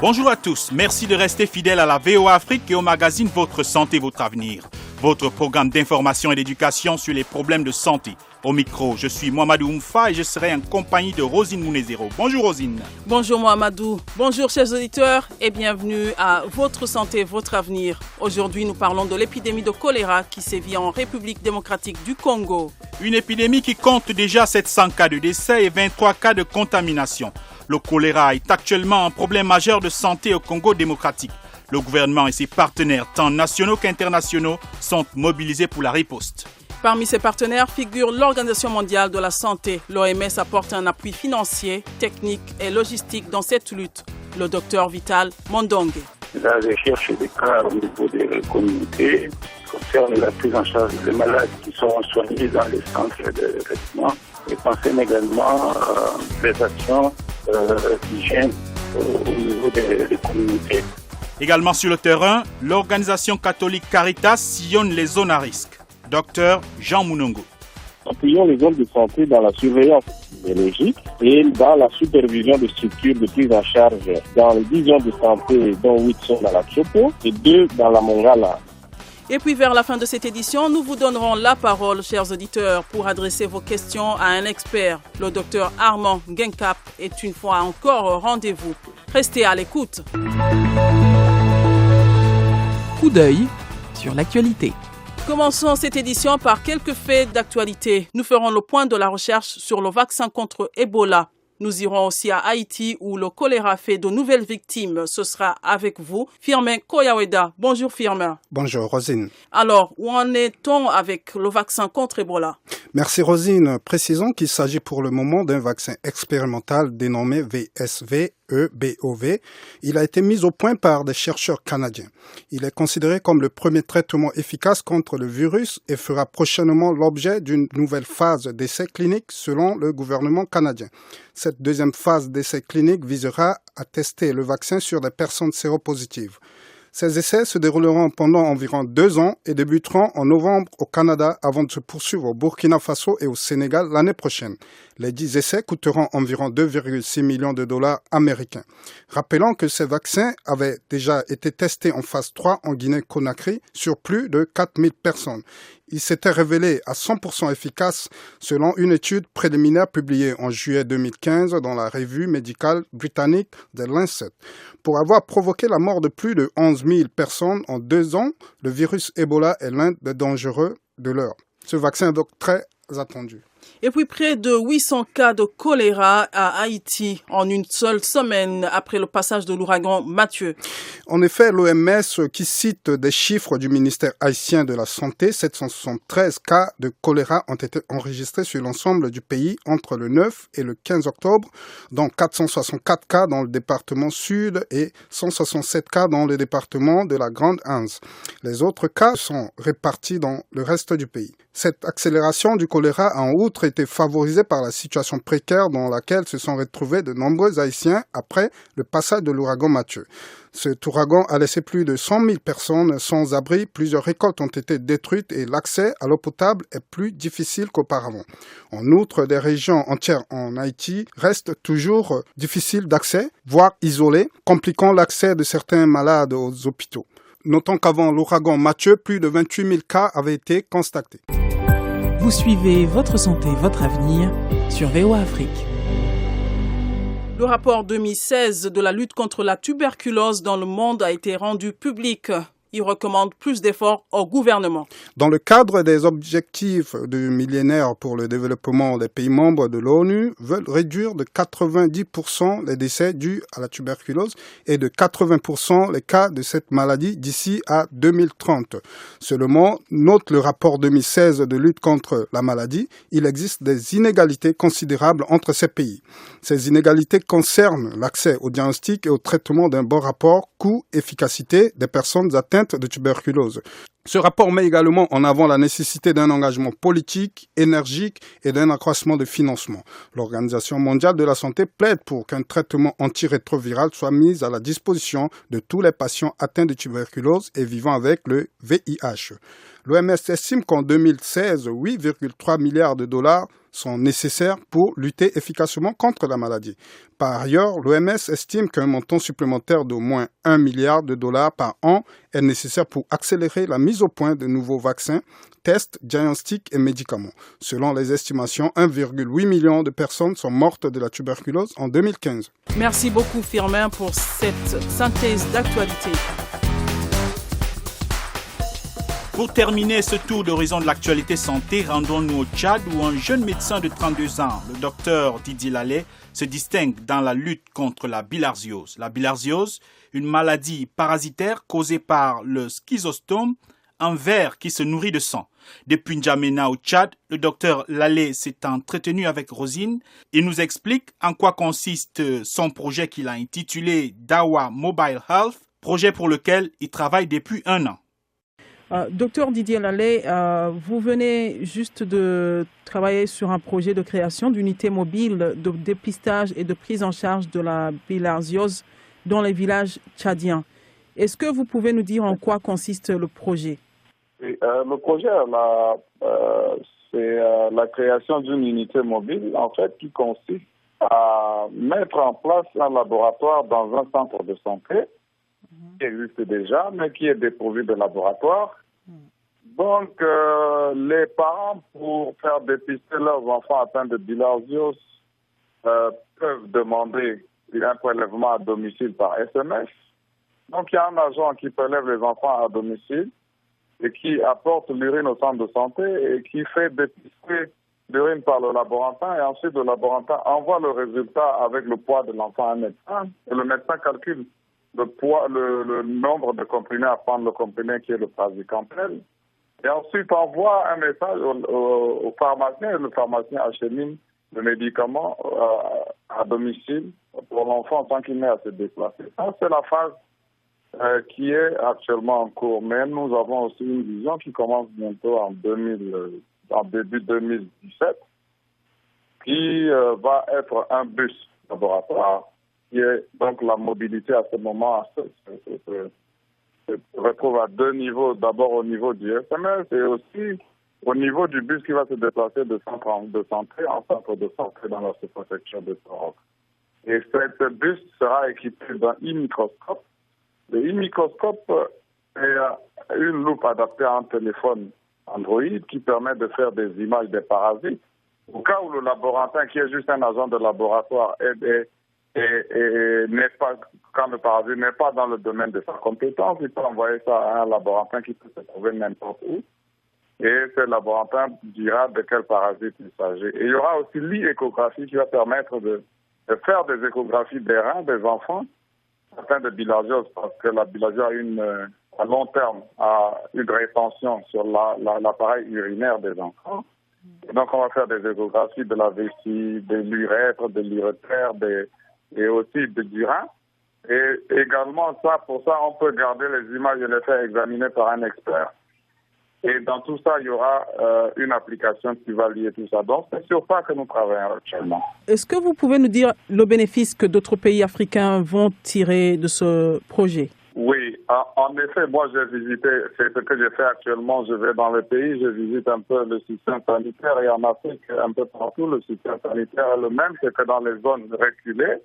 Bonjour à tous, merci de rester fidèles à la VOA Afrique et au magazine Votre Santé, Votre Avenir. Votre programme d'information et d'éducation sur les problèmes de santé. Au micro, je suis Mohamedou Oumfa et je serai en compagnie de Rosine Mounezero. Bonjour Rosine. Bonjour Mohamedou. Bonjour chers auditeurs et bienvenue à Votre Santé, Votre Avenir. Aujourd'hui, nous parlons de l'épidémie de choléra qui sévit en République démocratique du Congo. Une épidémie qui compte déjà 700 cas de décès et 23 cas de contamination. Le choléra est actuellement un problème majeur de santé au Congo démocratique. Le gouvernement et ses partenaires, tant nationaux qu'internationaux, sont mobilisés pour la riposte. Parmi ses partenaires figure l'Organisation mondiale de la santé. L'OMS apporte un appui financier, technique et logistique dans cette lutte. Le docteur Vital Mondongue. La recherche des cas au niveau des communautés concerne la prise en charge des malades qui sont soignés dans les centres de traitement et concerne également les actions d'hygiène au niveau des communautés. Également sur le terrain, l'organisation catholique Caritas sillonne les zones à risque. Docteur Jean Mounongo. Appuyons les zones de santé dans la surveillance biologique et dans la supervision de structures de prise en charge dans les 10 zones de santé, dont 8 sont dans la Chopo et 2 dans la Mongala. Et puis vers la fin de cette édition, nous vous donnerons la parole, chers auditeurs, pour adresser vos questions à un expert. Le docteur Armand Genkap est une fois encore au rendez-vous. Restez à l'écoute. Coup d'œil sur l'actualité. Commençons cette édition par quelques faits d'actualité. Nous ferons le point de la recherche sur le vaccin contre Ebola. Nous irons aussi à Haïti où le choléra fait de nouvelles victimes. Ce sera avec vous, Firmin Koyaweda. Bonjour Firmin. Bonjour Rosine. Alors, où en est-on avec le vaccin contre Ebola? Merci Rosine. Précisons qu'il s'agit pour le moment d'un vaccin expérimental dénommé VSV-EBOV. Il a été mis au point par des chercheurs canadiens. Il est considéré comme le premier traitement efficace contre le virus et fera prochainement l'objet d'une nouvelle phase d'essai clinique selon le gouvernement canadien. Cette deuxième phase d'essai clinique visera à tester le vaccin sur des personnes séropositives. Ces essais se dérouleront pendant environ 2 ans et débuteront en novembre au Canada avant de se poursuivre au Burkina Faso et au Sénégal l'année prochaine. Les 10 essais coûteront environ 2,6 millions de dollars américains. Rappelons que ces vaccins avaient déjà été testés en phase 3 en Guinée-Conakry sur plus de 4000 personnes. Ils s'étaient révélés à 100% efficaces selon une étude préliminaire publiée en juillet 2015 dans la revue médicale britannique The Lancet. Pour avoir provoqué la mort de plus de 11 000 personnes en 2 ans, le virus Ebola est l'un des dangereux de l'heure. Ce vaccin est donc très attendu. Et puis près de 800 cas de choléra à Haïti en une seule semaine après le passage de l'ouragan Mathieu. En effet, l'OMS qui cite des chiffres du ministère haïtien de la Santé, 773 cas de choléra ont été enregistrés sur l'ensemble du pays entre le 9 et le 15 octobre, dont 464 cas dans le département sud et 167 cas dans le département de la Grande Anse. Les autres cas sont répartis dans le reste du pays. Cette accélération du choléra a en outre été favorisée par la situation précaire dans laquelle se sont retrouvés de nombreux Haïtiens après le passage de l'ouragan Mathieu. Cet ouragan a laissé plus de 100 000 personnes sans abri, plusieurs récoltes ont été détruites et l'accès à l'eau potable est plus difficile qu'auparavant. En outre, des régions entières en Haïti restent toujours difficiles d'accès, voire isolées, compliquant l'accès de certains malades aux hôpitaux. Notons qu'avant l'ouragan Mathieu, plus de 28 000 cas avaient été constatés. Vous suivez Votre Santé, Votre Avenir sur VOA Afrique. Le rapport 2016 de la lutte contre la tuberculose dans le monde a été rendu public. Il recommande plus d'efforts au gouvernement. Dans le cadre des objectifs du millénaire pour le développement des pays membres de l'ONU, veulent réduire de 90% les décès dus à la tuberculose et de 80% les cas de cette maladie d'ici à 2030. Seulement, note le rapport 2016 de lutte contre la maladie, il existe des inégalités considérables entre ces pays. Ces inégalités concernent l'accès au diagnostic et au traitement d'un bon rapport coût-efficacité des personnes atteintes de tuberculose. Ce rapport met également en avant la nécessité d'un engagement politique, énergique et d'un accroissement de financement. L'Organisation mondiale de la santé plaide pour qu'un traitement antirétroviral soit mis à la disposition de tous les patients atteints de tuberculose et vivant avec le VIH. L'OMS estime qu'en 2016, 8,3 milliards de dollars sont nécessaires pour lutter efficacement contre la maladie. Par ailleurs, l'OMS estime qu'un montant supplémentaire d'au moins $1 milliard par an est nécessaire pour accélérer la mise au point de nouveaux vaccins, tests, diagnostics et médicaments. Selon les estimations, 1,8 million de personnes sont mortes de la tuberculose en 2015. Merci beaucoup Firmin pour cette synthèse d'actualité. Pour terminer ce tour d'horizon de l'actualité santé, rendons-nous au Tchad où un jeune médecin de 32 ans, le docteur Didier Lallet, se distingue dans la lutte contre la bilharziose. La bilharziose, une maladie parasitaire causée par le schizostome, un ver qui se nourrit de sang. Depuis N'Djamena au Tchad, le docteur Lallet s'est entretenu avec Rosine. Il nous explique en quoi consiste son projet qu'il a intitulé Dawa Mobile Health, projet pour lequel il travaille depuis 1 an. Docteur Didier Lallet, vous venez juste de travailler sur un projet de création d'unités mobiles de dépistage et de prise en charge de la bilharziose dans les villages tchadiens. Est-ce que vous pouvez nous dire en quoi consiste le projet? Oui, le projet, c'est la création d'une unité mobile, en fait, qui consiste à mettre en place un laboratoire dans un centre de santé qui existe déjà, mais qui est dépourvu de laboratoire. Donc, les parents, pour faire dépister leurs enfants atteints de bilharziose, peuvent demander un prélèvement à domicile par SMS. Donc, il y a un agent qui prélève les enfants à domicile et qui apporte l'urine au centre de santé et qui fait dépister l'urine par le laborantin. Et ensuite, le laborantin envoie le résultat avec le poids de l'enfant à un médecin. Et le médecin calcule le poids, le nombre de comprimés à prendre, le comprimé qui est le praziquantel. Et ensuite, envoie un message au pharmacien et le pharmacien achemine le médicament à domicile pour l'enfant sans qu'il n'ait à se déplacer. Ça, c'est la phase qui est actuellement en cours. Mais nous avons aussi une vision qui commence bientôt en début 2017, qui va être un bus laboratoire, qui est donc la mobilité à ce moment se retrouve à 2 niveaux. D'abord au niveau du SMS et aussi au niveau du bus qui va se déplacer de centre de santé en centre de santé dans la sous-préfecture de Torok. Et ce bus sera équipé d'un e-microscope. Le e-microscope est une loupe adaptée à un téléphone Android qui permet de faire des images des parasites. Au cas où le laborantin, qui est juste un agent de laboratoire, n'est pas, quand le parasite n'est pas dans le domaine de sa compétence, il peut envoyer ça à un laborantin qui peut se trouver n'importe où. Et ce laborantin dira de quel parasite il s'agit. Et il y aura aussi l'e-échographie qui va permettre de faire des échographies des reins des enfants atteints de bilharziose, parce que la bilharziose à long terme a une rétention sur l'appareil urinaire des enfants. Et donc on va faire des échographies de la vessie, de l'urètre, de l'urétère, et aussi du rein. Et également, pour ça, on peut garder les images et les faire examiner par un expert. Et dans tout ça, il y aura une application qui va lier tout ça. Donc, c'est sur ça que nous travaillons actuellement. Est-ce que vous pouvez nous dire le bénéfice que d'autres pays africains vont tirer de ce projet? Oui, en effet, moi j'ai visité, c'est ce que j'ai fait actuellement, je vais dans le pays, je visite un peu le système sanitaire et en Afrique, un peu partout, le système sanitaire est le même, c'est que dans les zones reculées,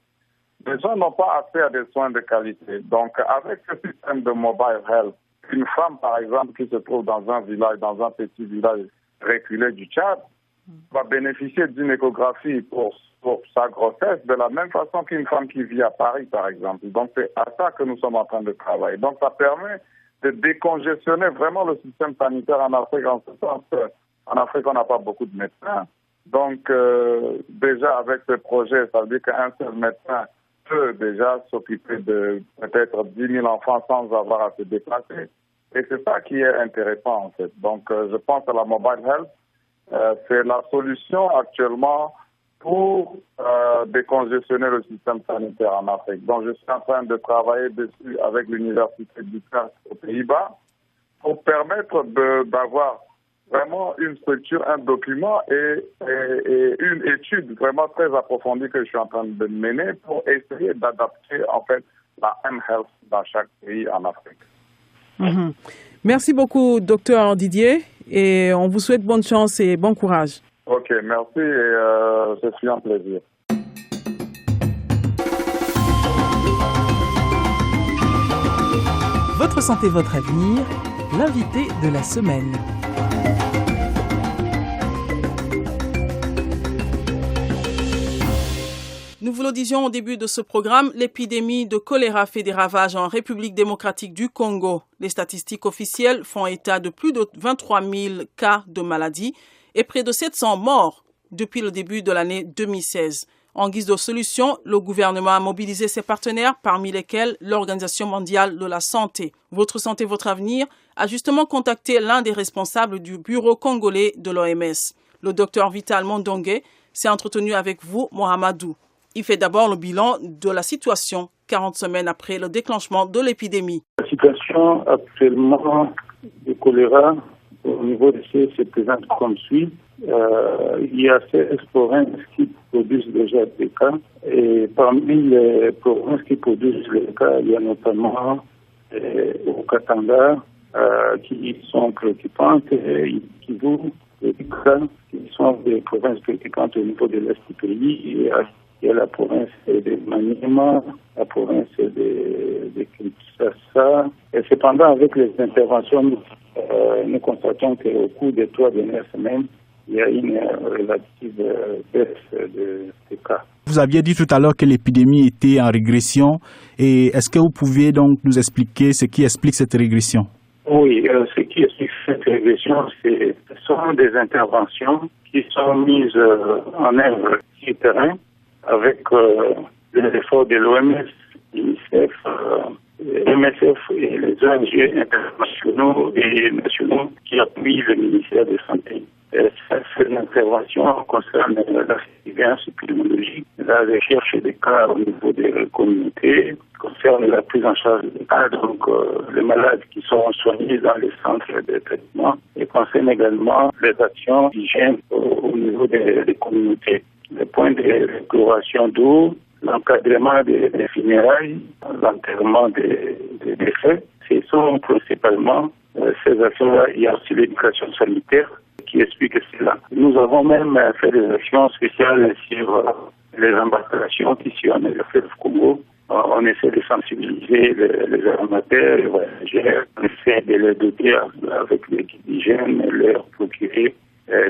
les gens n'ont pas accès à des soins de qualité. Donc, avec ce système de mobile health, une femme, par exemple, qui se trouve dans un village, dans un petit village reculé du Tchad, va bénéficier d'une échographie pour sa grossesse de la même façon qu'une femme qui vit à Paris, par exemple. Donc, c'est à ça que nous sommes en train de travailler. Donc, ça permet de décongestionner vraiment le système sanitaire en Afrique, en ce sens qu'en Afrique, on n'a pas beaucoup de médecins. Donc, déjà, avec ce projet, ça veut dire qu'un seul médecin peut déjà s'occuper de peut-être 10 000 enfants sans avoir à se déplacer. Et c'est ça qui est intéressant, en fait. Donc, je pense à la mobile health. C'est la solution actuellement pour décongestionner le système sanitaire en Afrique. Donc, je suis en train de travailler dessus avec l'Université d'Utrecht aux Pays-Bas pour permettre d'avoir vraiment une structure, un document et une étude vraiment très approfondie que je suis en train de mener pour essayer d'adapter en fait la M-Health dans chaque pays en Afrique. Mm-hmm. Merci beaucoup, docteur Didier, et on vous souhaite bonne chance et bon courage. Ok, Ok, merci et ce fut un plaisir. Votre santé, votre avenir, l'invité de la semaine. Nous vous le disions au début de ce programme, l'épidémie de choléra fait des ravages en République démocratique du Congo. Les statistiques officielles font état de plus de 23 000 cas de maladie et près de 700 morts depuis le début de l'année 2016. En guise de solution, le gouvernement a mobilisé ses partenaires, parmi lesquels l'Organisation mondiale de la santé. Votre santé, votre avenir a justement contacté l'un des responsables du bureau congolais de l'OMS. Le docteur Vital Mondongue s'est entretenu avec vous, Mohamedou. Il fait d'abord le bilan de la situation 40 semaines après le déclenchement de l'épidémie. La situation actuellement de choléra au niveau de ces se présente comme suit. Il y a 16 provinces qui produisent déjà des cas et parmi les provinces qui produisent les cas, il y a notamment au Katanga qui sont préoccupantes et Kivu, et qui sont des provinces préoccupantes au niveau de l'Est du pays. Il y a la province de Maniema, la province de Kinshasa. Et cependant, avec les interventions, nous constatons qu'au cours des 3 dernières semaines, il y a une relative baisse des cas. Vous aviez dit tout à l'heure que l'épidémie était en régression. Et est-ce que vous pouviez donc nous expliquer ce qui explique cette régression? Oui, ce qui explique cette régression, ce sont des interventions qui sont mises en œuvre sur le terrain avec les efforts de l'OMS, l'UNICEF, MSF et les ONG internationaux et nationaux qui appuient le ministère de la Santé. Cette intervention concerne la surveillance épidémiologique, la recherche des cas au niveau des communautés, concerne la prise en charge des cas, donc les malades qui sont soignés dans les centres de traitement, et concerne également les actions d'hygiène au niveau des communautés. Les points de récupération d'eau, l'encadrement des funérailles, l'enterrement des décès, ce sont principalement ces actions-là. Il y a aussi l'éducation sanitaire qui explique cela. Nous avons même fait des actions spéciales sur les embarcations qui sillonnent le fleuve Congo. On essaie de sensibiliser les armateurs, les voyageurs, on essaie de les doter avec des guides d'hygiène, leur procurer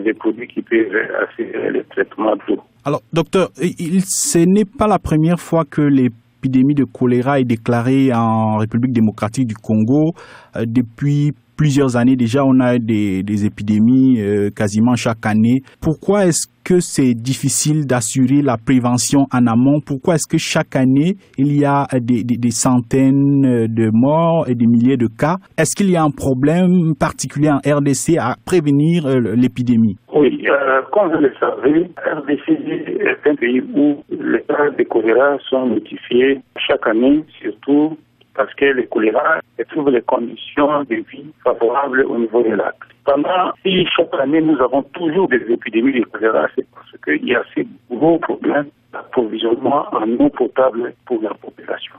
des produits qui peuvent assurer le traitement de l'eau. Alors, docteur, ce n'est pas la première fois que l'épidémie de choléra est déclarée en République démocratique du Congo. Depuis plusieurs années déjà, on a des épidémies quasiment chaque année. Pourquoi est-ce que c'est difficile d'assurer la prévention en amont? Pourquoi est-ce que chaque année, il y a des centaines de morts et des milliers de cas? Est-ce qu'il y a un problème particulier en RDC à prévenir l'épidémie? Oui, comme vous le savez, RDC est un pays où les cas de choléra sont notifiés chaque année, surtout parce que le choléra trouve les conditions de vie favorables au niveau des lacs. Pendant, si chaque année nous avons toujours des épidémies de choléra, c'est parce qu'il y a ces gros problèmes d'approvisionnement en eau potable pour la population.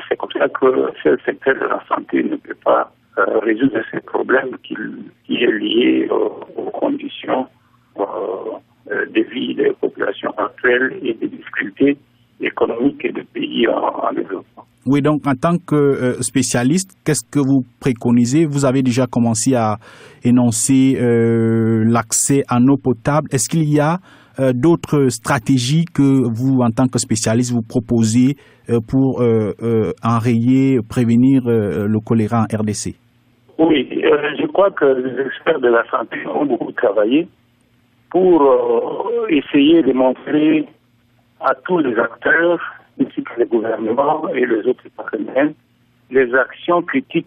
C'est comme ça que ce secteur de la santé ne peut pas résoudre ces problèmes qui est lié aux conditions de vie des populations actuelles et des difficultés économiques des pays en développement. Oui, donc en tant que spécialiste, qu'est-ce que vous préconisez? Vous avez déjà commencé à énoncer l'accès en eau potable. Est-ce qu'il y a d'autres stratégies que vous, en tant que spécialiste, vous proposez pour enrayer, prévenir le choléra en RDC? Oui, je crois que les experts de la santé ont beaucoup travaillé pour essayer de montrer à tous les acteurs, ainsi que les gouvernements et les autres partenaires, les actions critiques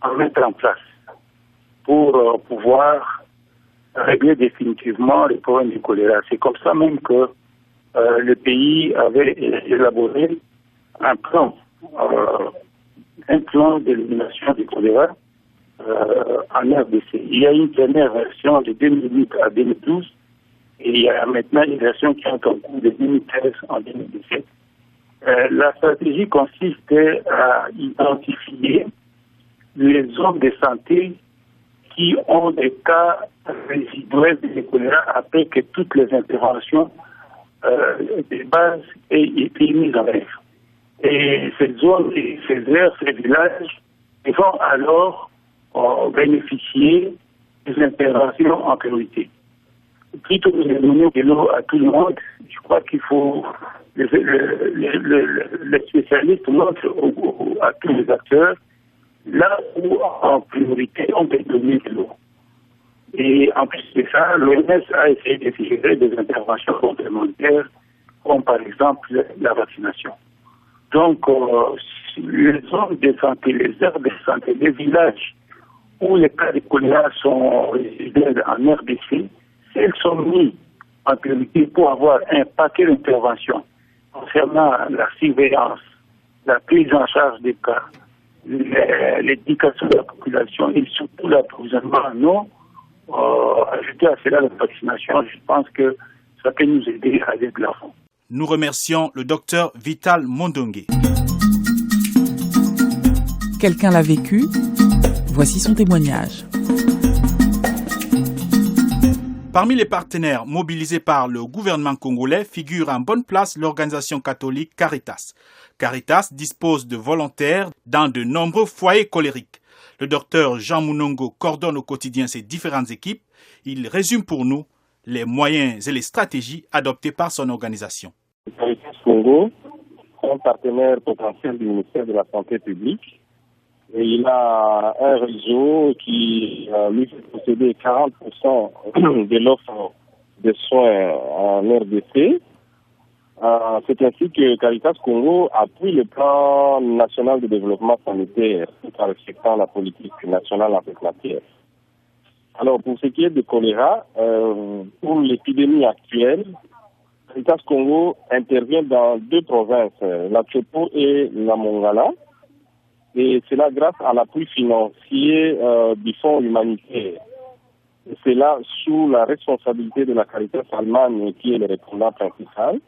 à mettre en place pour pouvoir régler définitivement les problèmes du choléra. C'est comme ça même que le pays avait élaboré un plan d'élimination du choléra en RDC. Il y a une première version de 2008 à 2012 et il y a maintenant une version qui est en cours de 2013 en 2017. La stratégie consiste à identifier les zones de santé qui ont des cas résiduels de choléra après que toutes les interventions de base aient été mises en œuvre. Et ces zones, ces aires, ces villages vont alors bénéficier des interventions en priorité. Plutôt que de donner de l'eau à tout le monde, je crois qu'il faut les spécialistes montrent à tous les acteurs là où en priorité on peut donner de l'eau. Et en plus de ça, l'OMS a essayé de suggérer des interventions complémentaires, comme par exemple la vaccination. Donc, les zones de santé, les aires de santé, les villages où les cas de choléra sont résiduels en RDC, elles sont mises en priorité pour avoir un paquet d'interventions concernant la surveillance, la prise en charge des cas, l'éducation de la population et surtout l'approvisionnement en eau. Ajouter à cela la vaccination, je pense que ça peut nous aider à aller de l'avant. Nous remercions le docteur Vital Mondongue. Quelqu'un l'a vécu. Voici son témoignage. Parmi les partenaires mobilisés par le gouvernement congolais figure en bonne place l'organisation catholique Caritas. Caritas dispose de volontaires dans de nombreux foyers colériques. Le docteur Jean Mounongo coordonne au quotidien ces différentes équipes. Il résume pour nous les moyens et les stratégies adoptées par son organisation. Caritas Congo est un partenaire potentiel du ministère de la Santé publique. Et il a un réseau qui lui fait posséder 40% de l'offre de soins en RDC. C'est ainsi que Caritas Congo appuie le plan national de développement sanitaire tout en respectant la politique nationale en cette matière. Alors, pour ce qui est de choléra, pour l'épidémie actuelle, Caritas Congo intervient dans 2 provinces, la Chopo et la Mongala. Et cela grâce à l'appui financier du Fonds humanitaire. Et cela sous la responsabilité de la Caritas Allemagne, qui est le répondant principal,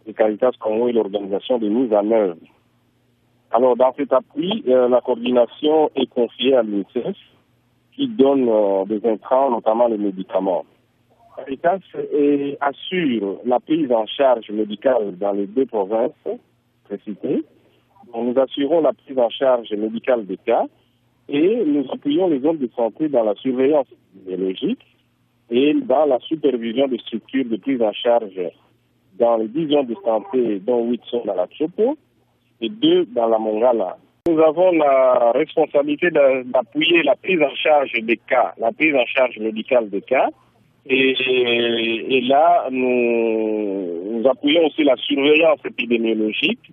et Caritas Congo est l'organisation de mise en œuvre. Alors, dans cet appui, la coordination est confiée à l'UNICEF, qui donne des intrants, notamment les médicaments. Caritas assure la prise en charge médicale dans les 2 provinces précitées. Nous assurons la prise en charge médicale des cas et nous appuyons les zones de santé dans la surveillance biologique et dans la supervision des structures de prise en charge dans les 10 zones de santé, dont 8 sont dans la Chopo et 2 dans la Mongala. Nous avons la responsabilité d'appuyer la prise en charge des cas, la prise en charge médicale des cas. Et là, nous appuyons aussi la surveillance épidémiologique.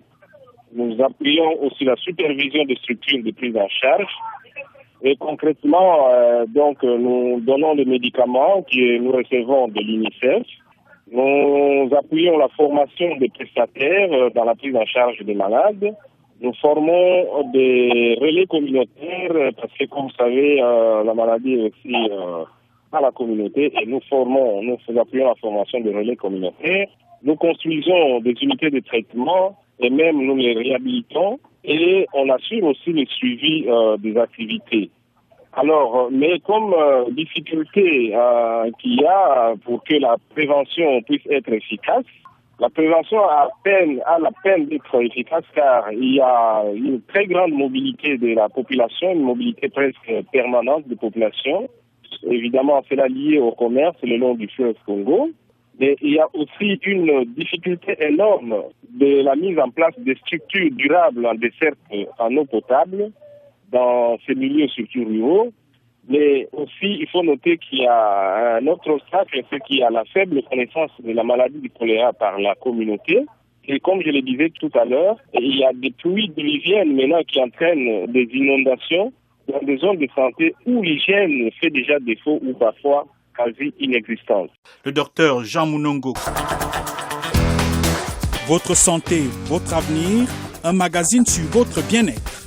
Nous appuyons aussi la supervision des structures de prise en charge. Et concrètement, nous donnons des médicaments que nous recevons de l'UNICEF. Nous appuyons la formation des prestataires dans la prise en charge des malades. Nous formons des relais communautaires parce que, comme vous savez, la maladie est aussi à la communauté et nous appuyons la formation des relais communautaires. Nous construisons des unités de traitement et même nous les réhabilitons et on assure aussi le suivi des activités. Alors, mais comme difficulté qu'il y a pour que la prévention puisse être efficace, la prévention a la peine d'être efficace car il y a une très grande mobilité de la population, une mobilité presque permanente de population. Évidemment, c'est là lié au commerce le long du fleuve Congo. Mais il y a aussi une difficulté énorme de la mise en place de structures durables en desserte en eau potable dans ces milieux surtout ruraux. Mais aussi, il faut noter qu'il y a un autre obstacle, c'est qu'il y a la faible connaissance de la maladie du choléra par la communauté. Et comme je le disais tout à l'heure, il y a des pluies diluviennes maintenant qui entraînent des inondations dans des zones de santé où l'hygiène fait déjà défaut ou parfois quasi inexistante. Le docteur Jean Mounongo. Votre santé, votre avenir, un magazine sur votre bien-être.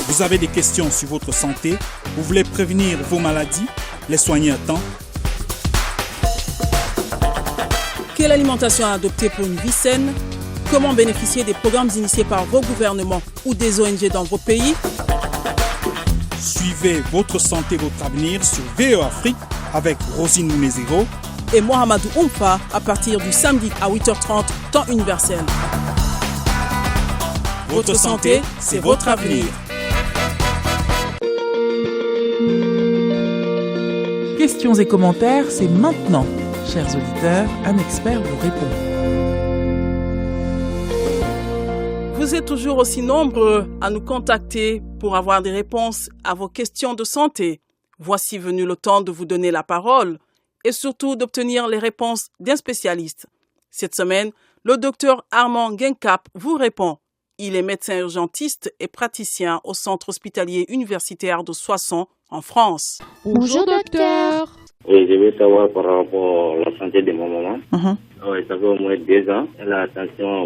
Vous avez des questions sur votre santé, vous voulez prévenir vos maladies, les soigner à temps. Quelle alimentation adopter pour une vie saine? Comment bénéficier des programmes initiés par vos gouvernements ou des ONG dans vos pays? Suivez suivez Votre santé, votre avenir sur VOA Afrique avec Rosine Mounezero et Mohamedou Oumfa à partir du samedi à 8h30, temps universel. Votre santé, c'est votre avenir. Questions et commentaires, c'est maintenant. Chers auditeurs, un expert vous répond. Vous êtes toujours aussi nombreux à nous contacter pour avoir des réponses à vos questions de santé. Voici venu le temps de vous donner la parole et surtout d'obtenir les réponses d'un spécialiste. Cette semaine, le docteur Armand Genkap vous répond. Il est médecin urgentiste et praticien au centre hospitalier universitaire de Soissons, en France. Bonjour docteur. Oui, je veux savoir par rapport à la santé de mon maman. Oui, ça fait au moins 2 ans. Elle a attention,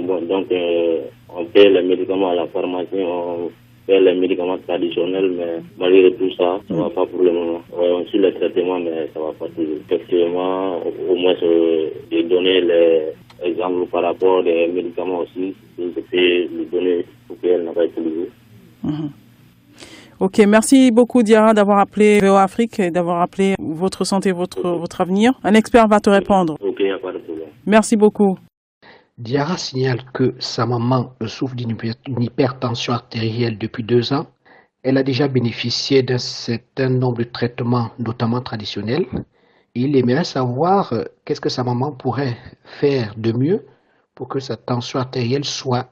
on paie les médicaments à la pharmacie, on paie les médicaments traditionnels, mais malgré tout ça, ça ne va pas pour le moment. Oui, on suit les traitements, mais ça ne va pas toujours. Effectivement, au moins, de donner les exemples par rapport aux médicaments aussi, je peux lui donner pour qu'elle n'a pas utilisé. Ok, merci beaucoup Diarra d'avoir appelé VOA Afrique et d'avoir appelé Votre santé, votre avenir. Un expert va te répondre. Ok, il n'y a pas de problème. Merci beaucoup. Diarra signale que sa maman souffre d'une hypertension artérielle depuis 2 ans. Elle a déjà bénéficié d'un certain nombre de traitements, notamment traditionnels. Il aimerait savoir qu'est-ce que sa maman pourrait faire de mieux pour que sa tension artérielle soit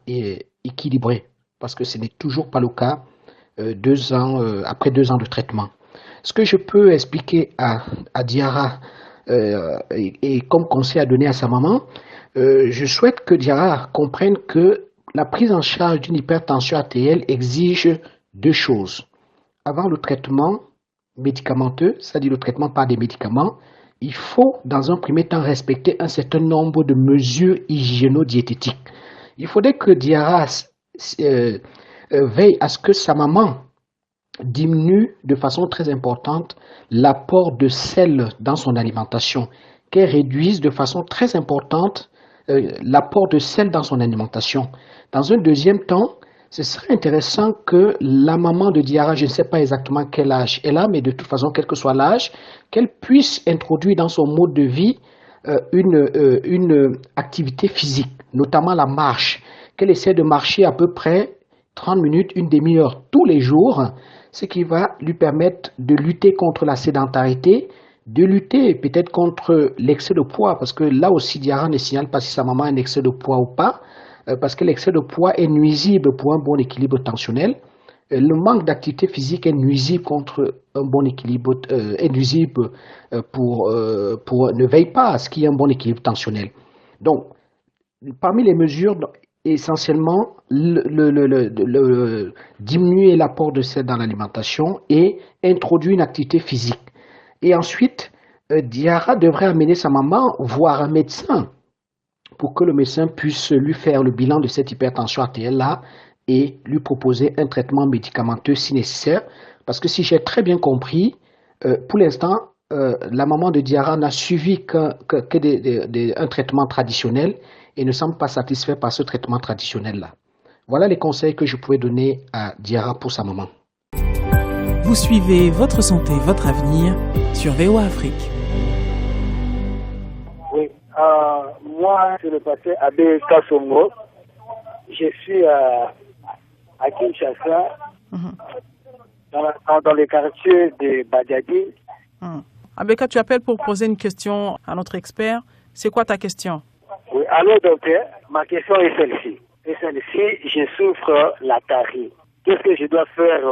équilibrée, parce que ce n'est toujours pas le cas. 2 ans, après 2 ans de traitement. Ce que je peux expliquer à Diarra et comme conseil à donner à sa maman, je souhaite que Diarra comprenne que la prise en charge d'une hypertension artérielle exige 2 choses. Avant le traitement médicamenteux, c'est-à-dire le traitement par des médicaments, il faut dans un premier temps respecter un certain nombre de mesures hygiéno-diététiques. Il faudrait que Diarra veille à ce que sa maman diminue de façon très importante l'apport de sel dans son alimentation, qu'elle réduise de façon très importante l'apport de sel dans son alimentation. Dans un deuxième temps, ce serait intéressant que la maman de Diarra, je ne sais pas exactement quel âge elle a, mais de toute façon, quel que soit l'âge, qu'elle puisse introduire dans son mode de vie une activité physique, notamment la marche, qu'elle essaie de marcher à peu près 30 minutes, une demi-heure tous les jours, ce qui va lui permettre de lutter contre la sédentarité, de lutter peut-être contre l'excès de poids, parce que là aussi Diarra ne signale pas si sa maman a un excès de poids ou pas, parce que l'excès de poids est nuisible pour un bon équilibre tensionnel. Le manque d'activité physique est nuisible contre un bon équilibre, est nuisible ne veille pas à ce qu'il y ait un bon équilibre tensionnel. Donc, parmi les mesures, essentiellement, diminuer l'apport de sel dans l'alimentation et introduire une activité physique. Et ensuite, Diarra devrait amener sa maman voir un médecin pour que le médecin puisse lui faire le bilan de cette hypertension artérielle-là et lui proposer un traitement médicamenteux si nécessaire. Parce que si j'ai très bien compris, pour l'instant, la maman de Diarra n'a suivi qu'un traitement traditionnel et ne semble pas satisfait par ce traitement traditionnel-là. Voilà les conseils que je pouvais donner à Diarra pour sa maman. Vous suivez Votre santé, votre avenir sur VOA Afrique. Oui, moi, c'est le passé Abbé Kassongo. Je suis à Kinshasa, dans le quartier de Badiadi. Abeka, tu appelles pour poser une question à notre expert. C'est quoi ta question? Oui, alors docteur, ma question est celle-ci. Je souffre la carie. Qu'est-ce que je dois faire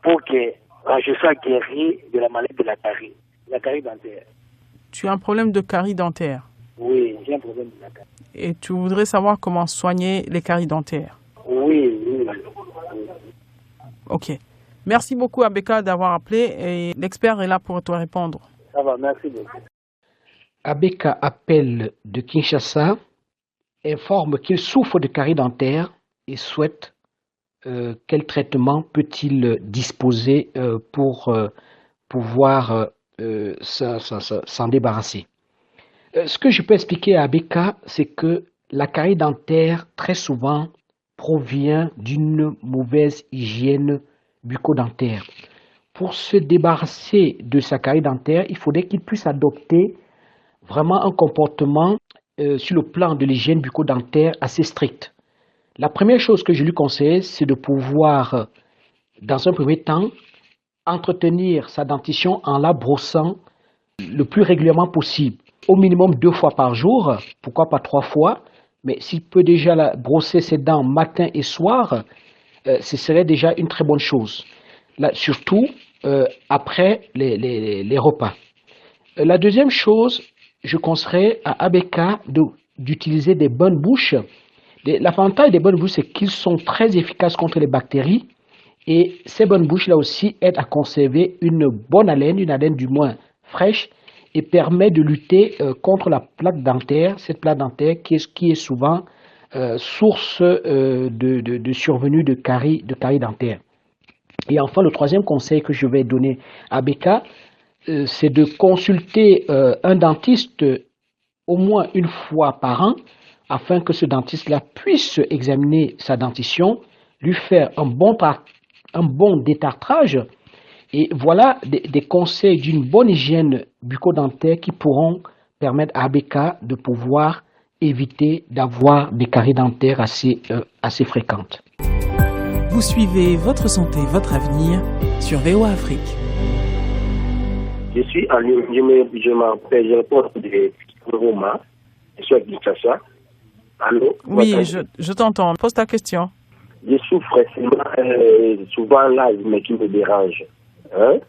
pour que je sois guéri de la maladie de la carie dentaire? Tu as un problème de carie dentaire? Oui, j'ai un problème de la carie. Et tu voudrais savoir comment soigner les caries dentaires? Oui. Ok. Merci beaucoup Abeka d'avoir appelé et l'expert est là pour te répondre. Ça va, merci beaucoup. Abeka appelle de Kinshasa, informe qu'il souffre de carie dentaire et souhaite quel traitement peut-il disposer pour pouvoir s'en débarrasser. Ce que je peux expliquer à Abeka, c'est que la carie dentaire, très souvent, provient d'une mauvaise hygiène bucco-dentaire. pour se débarrasser de sa carie dentaire, il faudrait qu'il puisse adopter vraiment un comportement sur le plan de l'hygiène bucco-dentaire assez strict. La première chose que je lui conseille, c'est de pouvoir, dans un premier temps, entretenir sa dentition en la brossant le plus régulièrement possible, au minimum 2 fois par jour, pourquoi pas 3 fois, mais s'il peut déjà brosser ses dents matin et soir, ce serait déjà une très bonne chose, là, surtout après les repas. La deuxième chose, je conseillerais à Abeka d'utiliser des bonnes bouches. L'avantage des bonnes bouches, c'est qu'ils sont très efficaces contre les bactéries et ces bonnes bouches-là aussi aident à conserver une bonne haleine, une haleine du moins fraîche et permet de lutter contre la plaque dentaire, cette plaque dentaire qui est souvent source de survenue de caries dentaires. Et enfin, le troisième conseil que je vais donner à Abeka, c'est de consulter un dentiste au moins 1 fois par an afin que ce dentiste-là puisse examiner sa dentition, lui faire un bon détartrage. Et voilà des conseils d'une bonne hygiène bucco-dentaire qui pourront permettre à Abeka de pouvoir éviter d'avoir des caries dentaires assez fréquentes. Vous suivez Votre Santé, Votre Avenir sur VOA Afrique. Je suis en ligne, je réponds de Kuruma, je suis à Kinshasa. Allô? Oui, je t'entends. Pose ta question. Je souffre souvent l'asthme qui me dérange. Hein?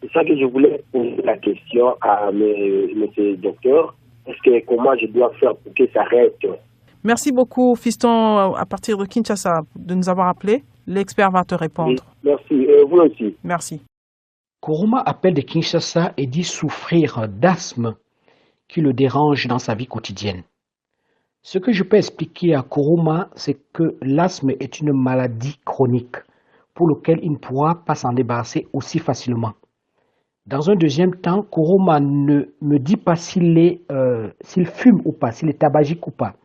C'est ça que je voulais poser la question à monsieur docteur. Comment je dois faire pour que ça arrête? Merci beaucoup, fiston, à partir de Kinshasa, de nous avoir appelés. L'expert va te répondre. Oui, merci, vous aussi. Merci. Kuruma appelle de Kinshasa et dit souffrir d'asthme qui le dérange dans sa vie quotidienne. Ce que je peux expliquer à Kuruma, c'est que l'asthme est une maladie chronique pour laquelle il ne pourra pas s'en débarrasser aussi facilement. Dans un deuxième temps, Kuruma ne me dit pas s'il fume ou pas, s'il est tabagique ou pas.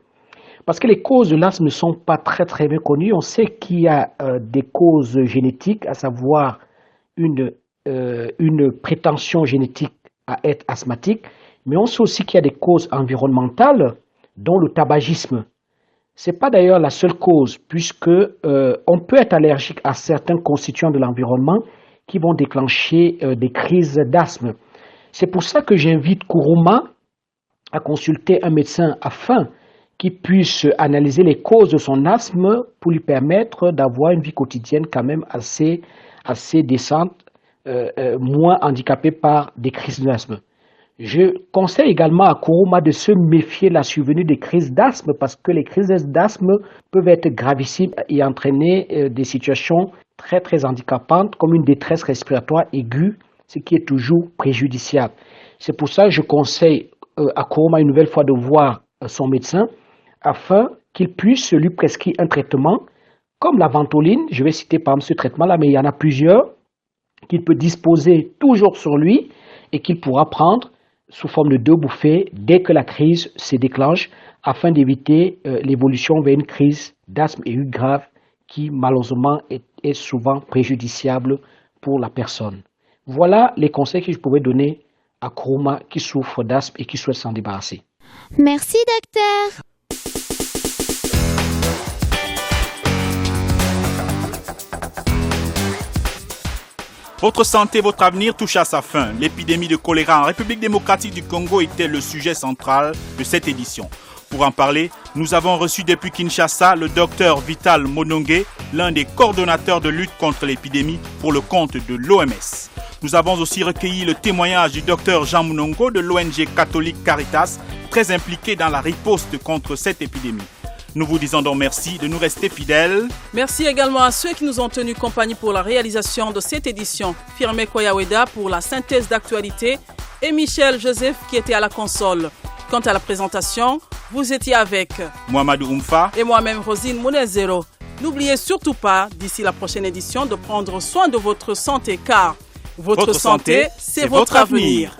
Parce que les causes de l'asthme ne sont pas très très bien connues. On sait qu'il y a des causes génétiques, à savoir une prétention génétique à être asthmatique, mais on sait aussi qu'il y a des causes environnementales, dont le tabagisme. Ce n'est pas d'ailleurs la seule cause, puisque on peut être allergique à certains constituants de l'environnement qui vont déclencher des crises d'asthme. C'est pour ça que j'invite Kuruma à consulter un médecin afin qu'il puisse analyser les causes de son asthme pour lui permettre d'avoir une vie quotidienne quand même assez décente, moins handicapée par des crises d'asthme. Je conseille également à Kuruma de se méfier de la survenue des crises d'asthme parce que les crises d'asthme peuvent être gravissimes et entraîner des situations très très handicapantes comme une détresse respiratoire aiguë, ce qui est toujours préjudiciable. C'est pour ça que je conseille à Kuruma une nouvelle fois de voir son médecin afin qu'il puisse lui prescrire un traitement comme la ventoline. Je vais citer par exemple ce traitement-là, mais il y en a plusieurs qu'il peut disposer toujours sur lui et qu'il pourra prendre sous forme de 2 bouffées dès que la crise se déclenche afin d'éviter l'évolution vers une crise d'asthme aiguë grave qui malheureusement est souvent préjudiciable pour la personne. Voilà les conseils que je pouvais donner à Kuruma qui souffre d'asthme et qui souhaite s'en débarrasser. Merci docteur. Votre santé, votre avenir touche à sa fin. L'épidémie de choléra en République démocratique du Congo était le sujet central de cette édition. Pour en parler, nous avons reçu depuis Kinshasa le docteur Vital Monongue, l'un des coordonnateurs de lutte contre l'épidémie pour le compte de l'OMS. Nous avons aussi recueilli le témoignage du docteur Jean Munongo de l'ONG catholique Caritas, très impliqué dans la riposte contre cette épidémie. Nous vous disons donc merci de nous rester fidèles. Merci également à ceux qui nous ont tenu compagnie pour la réalisation de cette édition. Firme Koyaweda pour la synthèse d'actualité et Michel Joseph qui était à la console. Quant à la présentation, vous étiez avec Mohamedou Oumfa et moi-même Rosine Mounezero. N'oubliez surtout pas, d'ici la prochaine édition, de prendre soin de votre santé car votre santé, c'est votre avenir.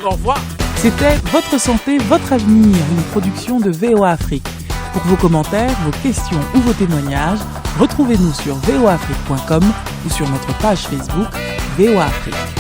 Au revoir. C'était Votre Santé, Votre Avenir, une production de VOA Afrique. Pour vos commentaires, vos questions ou vos témoignages, retrouvez-nous sur voaafrique.com ou sur notre page Facebook VOA Afrique.